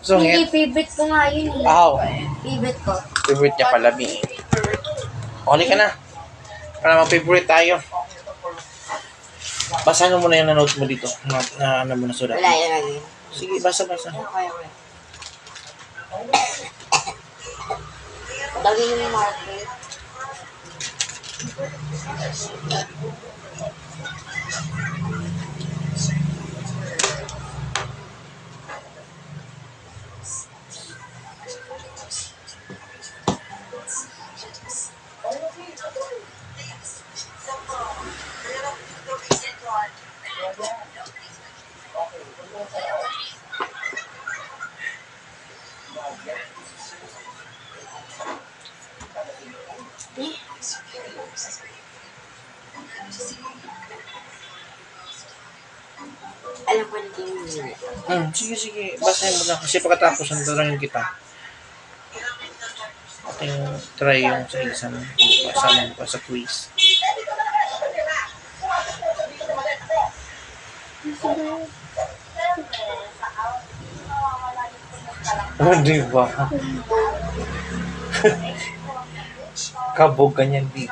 Sungit? Hindi, favorite ko nga yun eh. Aw. Favorite ko. Favorite niya pala, B. Okay ka na. Para mag-favorite tayo. Basahin mo muna yung nanood mo dito. Na ano mo na sulat. Wala yun lagi. Sige, basa. Okay. Dali yung market. Alam ko na yung Sige. Basahin mo na. Kasi pagkatapos, nandarangin kita. Try yung sa exam. Kasama mo sa quiz. Oh, di ba? Kabog ganyan, di.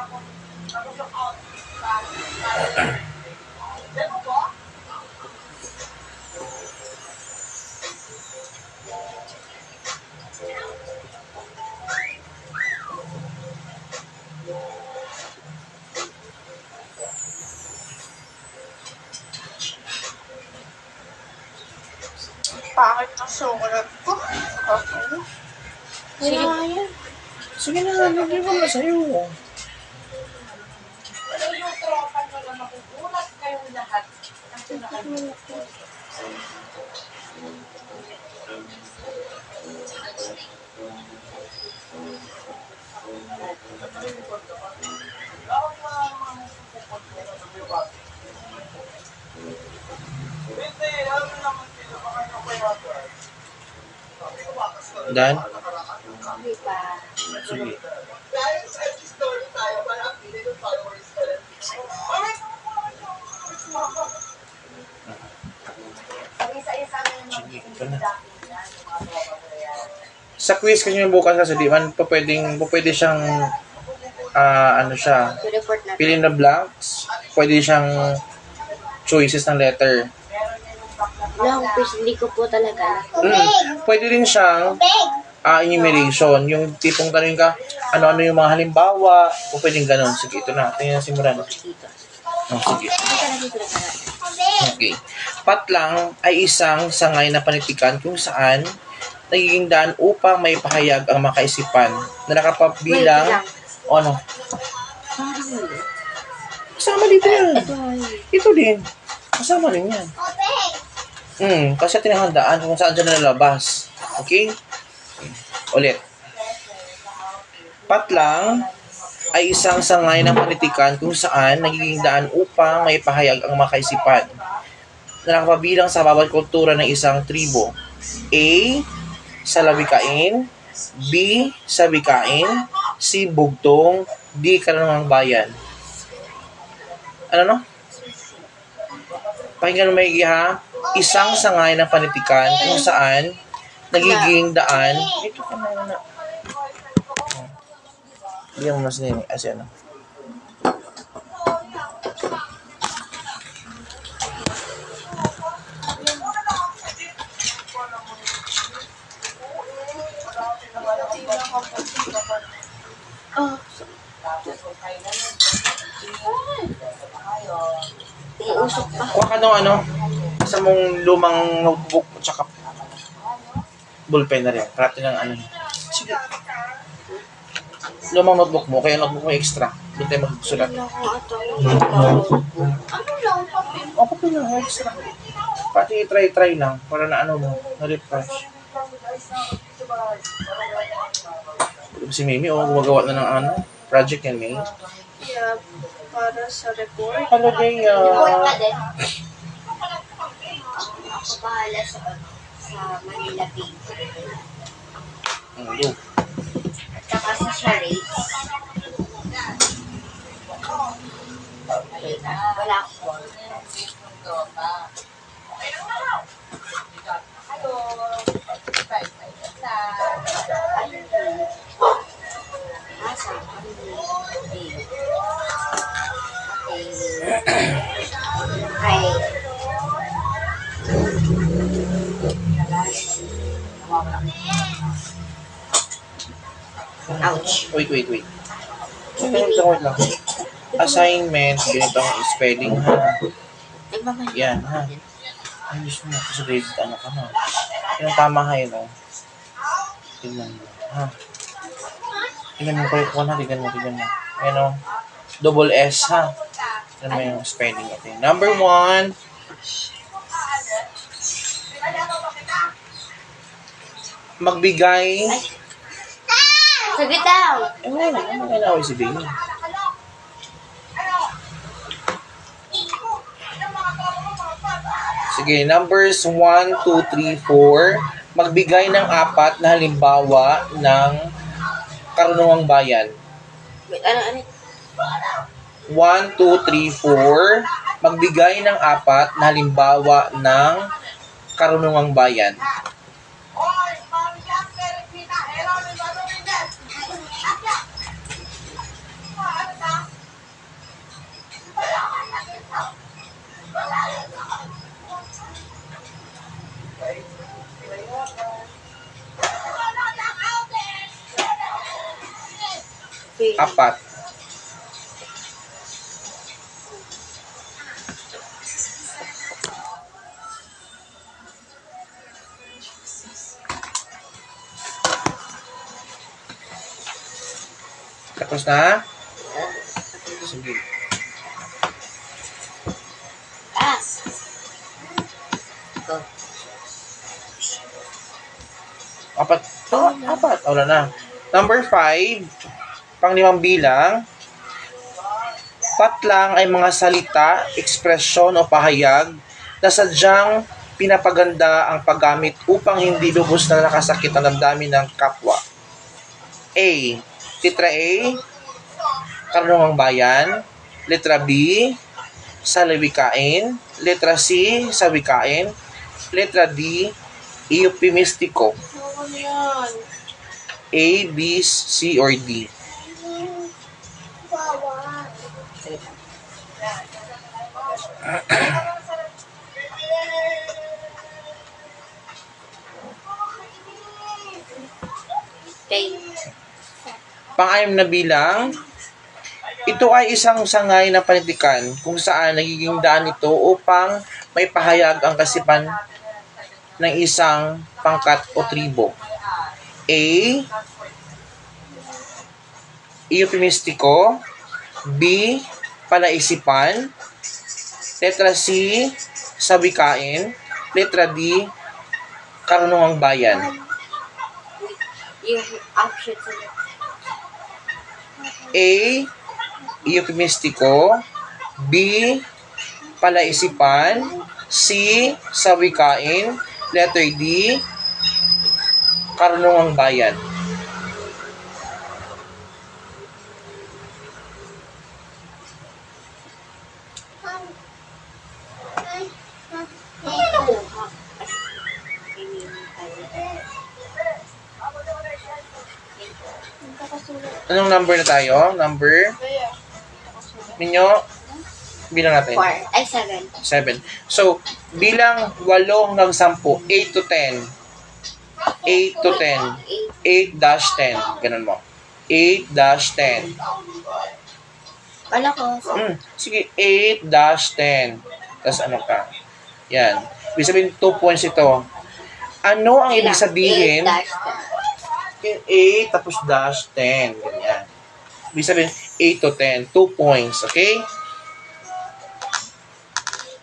Bakit na sulat ko? Okay. Sige na, lagyan ko na sa'yo. Dan? Sige. Sige, ito na. Sa quiz kasi yung bukas kasi di man pwede siyang ano siya, fill in the blanks. Pwede siyang choices ng letter. Long quiz, hindi ko po talaga. Pwede rin siyang enumeration. Yung tipong tanong ka, ano-ano yung mga halimbawa, o pwedeng ganun. Sige, ito na. Tingnan simulan. Sige. Okay. Patlang ay isang sangay na panitikan kung saan nagiging daan upang may pahayag ang makaisipan na nakapabilang ano? Kasama dito yan. Ito din. Kasama rin yan. Kasi tinahandaan kung saan dyan nalalabas. Okay? Ulit. Patlang ay isang sangay ng panitikan kung saan nagiging daan upang may pahayag ang makaisipan na nakapabilang sa bawat kultura ng isang tribo. A. Salawikain. B. Sabikain. C. Bugtong. D. Karunungang bayan. Ano no? Pakinggan mo maigi ha. Isang sangay ng panitikan kung saan nagiging daan. Ito ka na muna. Bigyan mo mas nini. Asi ano. Usok pa. Kuha ka nung ano, sa mong lumang notebook at saka ballpen na rin. Parati ng ano. Sige. Lumang notebook mo, kaya notebook mo extra. Doon tayo magsulat. Ano lang, papel? O, papel lang, extra. Pati try lang, para na ano mo, na-refresh. Si Mimi, gumagawa na ng ano, project yan, Mimi. Yeah, para sa report. Hello, Dea. Report ka din. Ako bahala sa Manila paper. At saka sa charades. Wala ko. Ouch. Wait. Wait lang. Assignment, ganito ang spelling ha. Nagmamahal. Yan ha. Ayos mo, kasi grade ano ka na. Yung tama ha yun o. Tignan mo ha. Tignan mo correct one ha, tignan mo. Ayan o. Double S ha. Tignan mo yung spelling natin. Number 1. Magbigay. Saglit daw. Wala na si Baby. Sige, numbers 1, 2, 3, 4. Magbigay ng 4 na halimbawa ng karunungang bayan. Wait, ano? 1, 2, 3, 4. Magbigay ng 4 na halimbawa ng karunungang bayan. Okay. 4. Tapos na? Sige. Pass. Go. 4. Wala na. Number 5, pang-5 bilang. Patlang ay mga salita, ekspresyon o pahayag na sadyang pinapaganda ang paggamit upang hindi lubos na nakasakit ang damdamin ng kapwa. A. Letra A, karunungang bayan. Letra B, salawikain. Letra C, sawikain. Letra D, eupemistiko. A, B, C, or D. Okay. Pang-6 na bilang, ito ay isang sangay na panitikan kung saan nagiging daan ito upang may pahayag ang kasipan ng isang pangkat o tribo. A, eupemistiko. B, palaisipan. Letra C, sawikain. Letra D, karunungang bayan. Yung options ulit. A, eupemistiko. B, palaisipan. C, sawikain. Letter D, karunungang bayan. Anong number na tayo? Number? Ninyo? Bilang natin. 4. Ay, 7. 7. So, bilang 8 hanggang 10. 8 to 10. 8 to 10. 8-10. Ganun mo. 8-10. Wala ko. Sige, 8-10. Tapos ano ka? Yan. Ibig sabihin, 2 points ito. Ano ang ibig sabihin? 8 tapos dash 10. Ganyan. Ibig sabihin, 8 to 10. 2 points. Okay?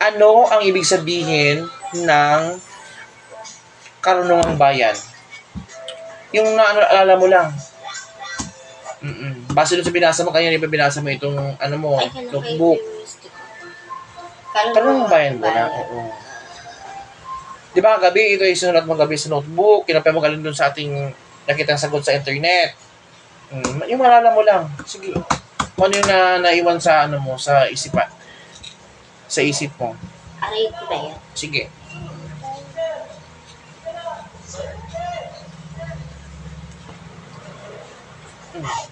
Ano ang ibig sabihin ng karunungang bayan? Yung naalala mo lang. Base doon sa binasa mo, kanya binasa mo itong ano mo, notebook. Karunungang bayan mo na. Oo. Di ba gabi, ito ay sinulat mo gabi sa notebook, kinapay mo galing doon sa ating nakitang sagot sa internet. Yung malala mo lang. Sige. Kung ano yung naiwan sa ano mo, sa isipan. Sa isip mo. Aray ko ba yan? Sige.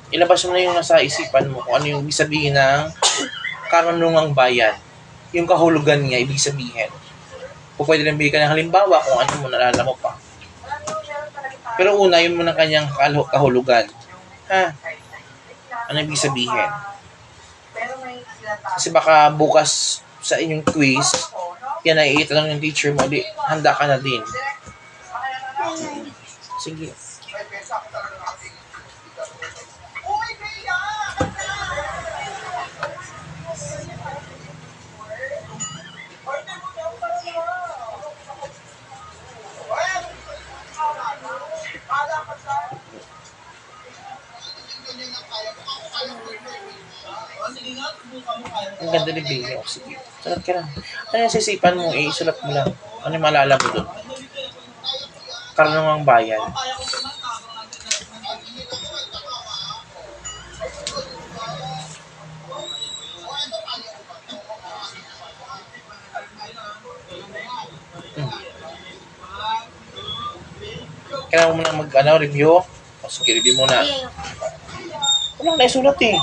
Ilabas mo na yung nasa isipan mo kung ano yung ibig sabihin ng karunungang bayan. Yung kahulugan niya, ibig sabihin. Kung pwede rin bigyan ka ng halimbawa kung ano mo nalala mo pa. Pero una, yun muna kanyang kahulugan. Ha? Ano ibig sabihin? Kasi baka bukas sa inyong quiz, yan ay itanong ng teacher mo, di, handa ka na din. Sige. Ang ganda ni Bailey. O, sige. Salat ka lang. Ano yung sisipan mo? Isulat mo lang. Ano yung malala mo doon? Karunungang bayan. Kailangan mo muna review. O, sige, review muna. Wala na isulat eh.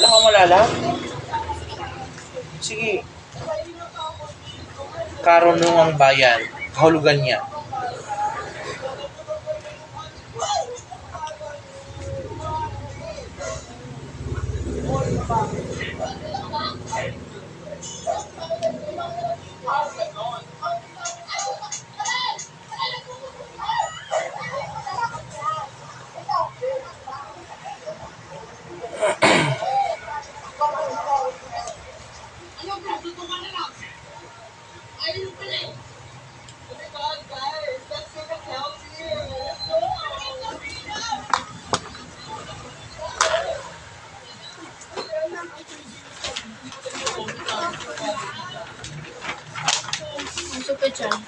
Wala kang malala? Sige. Karunungang bayan. Kahulugan niya. Gusto ko dyan.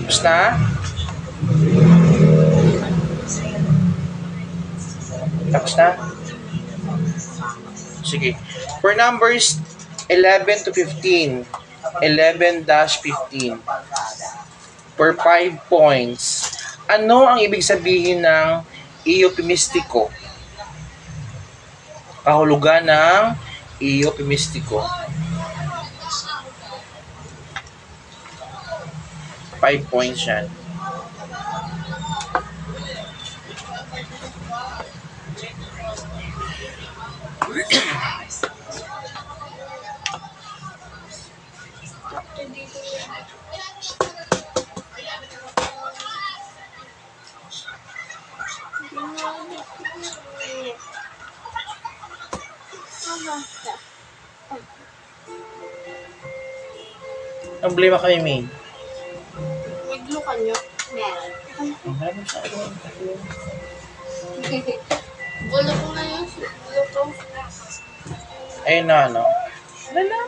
Tapos na? Tapos na? Sige. For numbers 11 to 15, 11-15, for 5 points, ano ang ibig sabihin ng eupemistiko? Kahulugan ng eupemistiko. 5 points yan. Ang problema kami, May. May glue ka nyo? Meron. Meron sa akin. Gulo ko na yun. Gulo ko. Ayun na, ano? Wala na.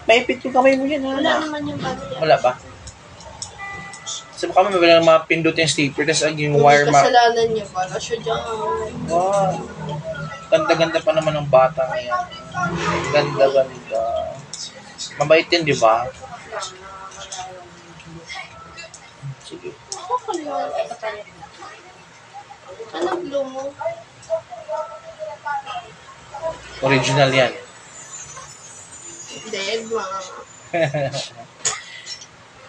Maipit yung kamay mo yan, ha? Wala naman yung bago yan. Wala ba? Kasi baka may wala mga pindot yung stapler, tapos yung wire ma... Kasalanan niya para siya dyan. Wow. Ganda-ganda pa naman ng bata ngayon. Ganda-ganda. Mabait din, di ba? Sige. Ako ko naman. Anong glue mo? Original yan. Dead, mga.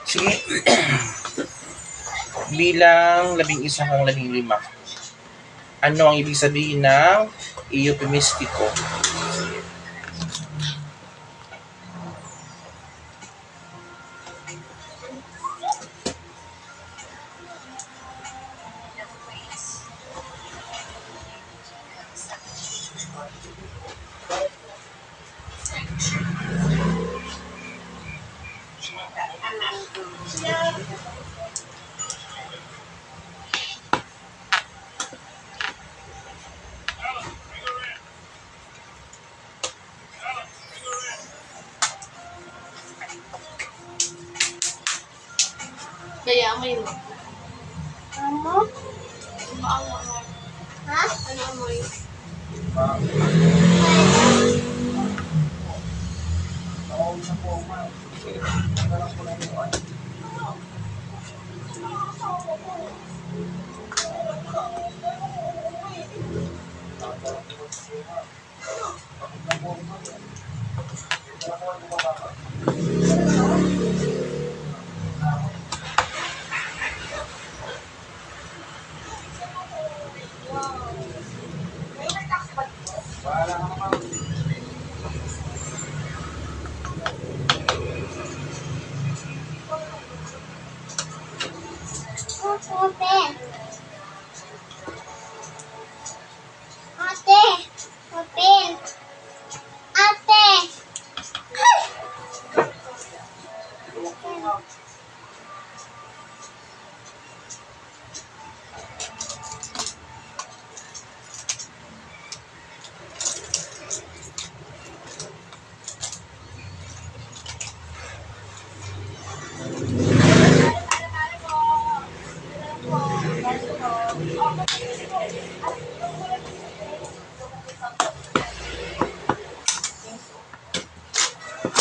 Sige. bilang 11 hanggang 15. Ano ang ibig sabihin ng eupemistiko? Kaya amoy mo. Ano? Maawa mo. Ha? Ano amoy? Open. Ate. Open. Ate.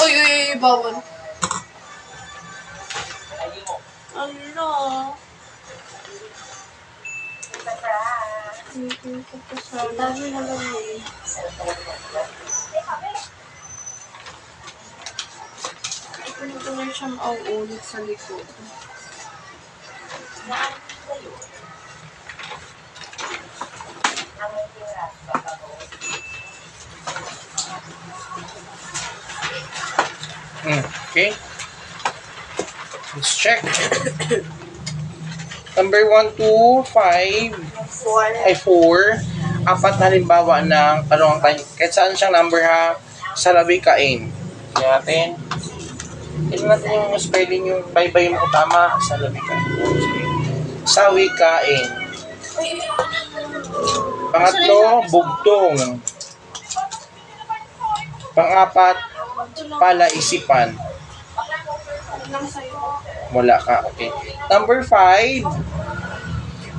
Uy, uy, uy, bawal. Ano? Ang dami na lang eh. Ito na tuloy siyang ulit sa likod. Okay. Let's check. Number 1, 2, 5, 4. Apat na halimbawa ng tanong tayo. Kahit saan siyang number ha? Sa labikain. Tingnan natin. Tingnan natin yung spelling yung baybay mo tama sa labikain. Sige. Sa wikain. Pangatlo, bugtong. Pang-apat, palaisipan. Wala ka, okay. Number 5,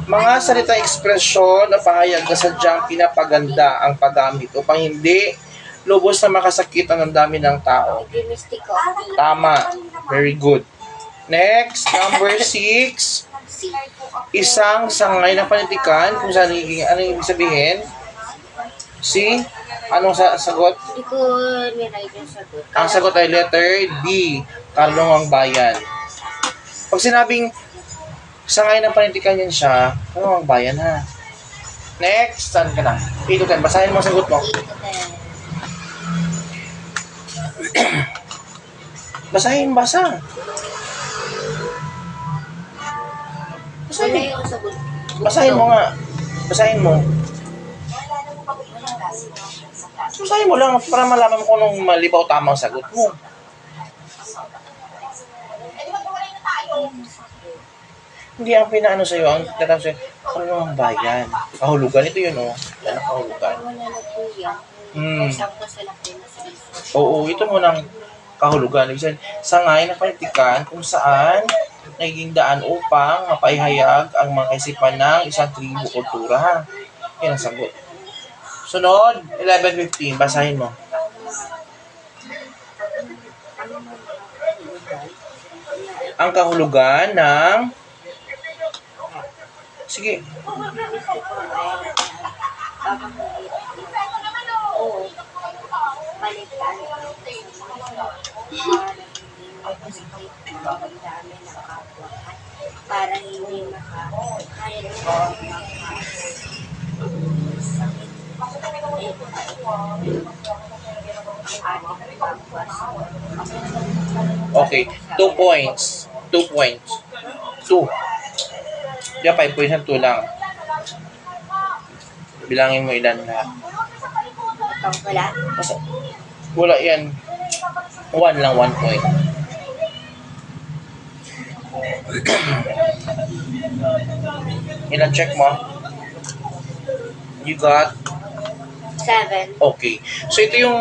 mga salita ekspresyon na pahayag na sadyang pinapaganda ang paggamit upang hindi lubos na makasakitan ng dami ng tao. Eupemistiko. Tama. Very good. Next, number 6, isang sangay na panitikan kung saan ano yung ibig sabihin? Anong sagot? Hindi ko nilay yung sagot. Ang sagot ay letter D, Karunungang Bayan. Pag sinabing sangay ng panitikan yan siya, Karunungang Bayan ha. Next, saan ka na? Ito ka, basahin mo ang sagot mo. Basa. Wala yung sagot. Basahin mo nga. Basahin mo lang para malaman mo kung anong mali ba o tamang sagot mo. Hindi ang pinaano sa'yo, ang tatawag sa'yo, Karunungang Bayan. Kahulugan, ito yun o. Yan ang kahulugan. Wala na po yan. Sakto sa laki na sa isa. Oo, ito mo ng kahulugan. Ibig sabihin, sangay na panitikan kung saan naging daan upang mapaihayag ang mga kaisipan ng isang tribu o kultura. Yan ang sagot. Sunod, 11:15. Basahin mo. Ang kahulugan ng... Sige. Oo. Balikan. ng dami ng kapwa at para hindi makakaya ng mga sakit. Ating kapwa sa Okay, 2 points. 2 points. 2. Diyan, 5 points ang 2 lang. Bilangin mo ilan lahat. Ikaw wala. Kasi, wala yan. 1 lang, 1 point. Ilan check mo? You got? 7. Okay. So, ito yung